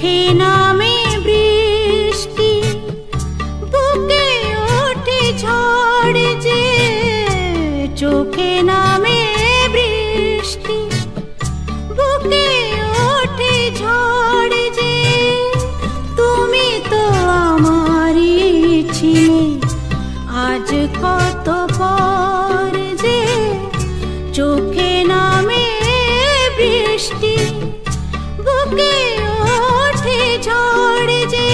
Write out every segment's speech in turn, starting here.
চোখে নামে বৃষ্টি, বুকে ওঠে ঝড় যে। চোখে নামে বৃষ্টি, বুকে ওঠে ঝড় যে। তুমি তো আমারই ছিলে, আজ কত পর যে। চোখে নামে বৃষ্টি, বুকে ওঠে ঝড় যে।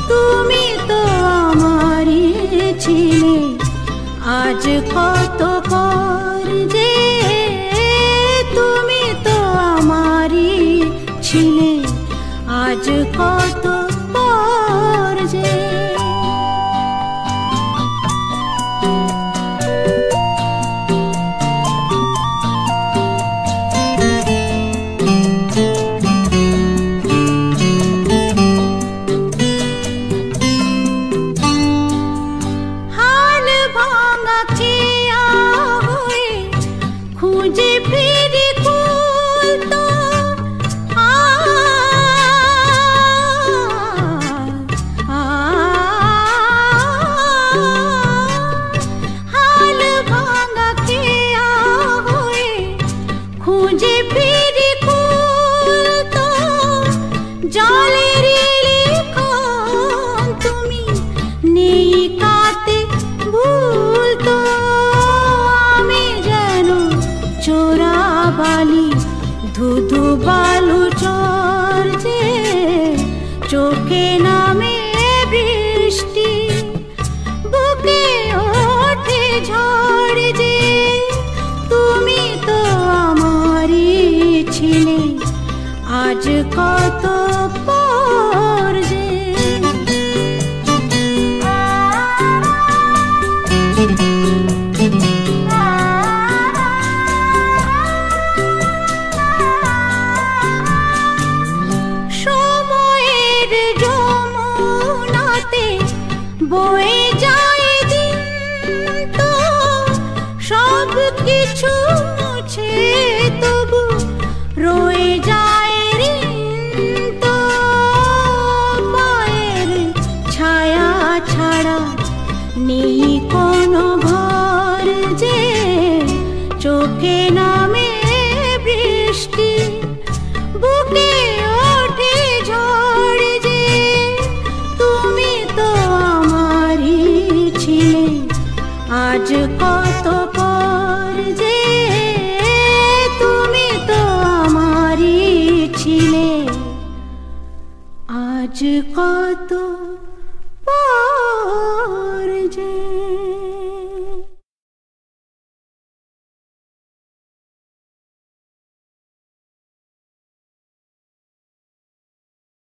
তুমি তো আমারই ছিলে, আজ কত পর যে। তুমি তো আমারই ছিলে, আজ কত পর যে। খুঁজে ফিরি কুল তো হাল ভাঙা খেয়া হয়ে। খুঁজে ফিরি কুল তো জলের লিখন। তুমি নেই কাতে ভুল তো। আমি যেন চোরা বালি, ধুধু বালু চর যে। চোখে নামে বৃষ্টি, বুকে ওঠে ঝড় যে। তুমি তো আমারই ছিলে, আজ কত পর যে। সময়ের যমুনাতে বয়ে যায় দিন তো। সব কিছু মুছে তবু রয়ে যায় ঋণ তো। পায়ের ছায়া ছাড়া নেই কোনো ঘর যে। চোখে নামে বৃষ্টি, বুকে ওঠে ঝড় যে। তুমি তো আমারই ছিলে, আজ কত পর যে। তুমি তো আমারই ছিলে, আজ কত পর যে।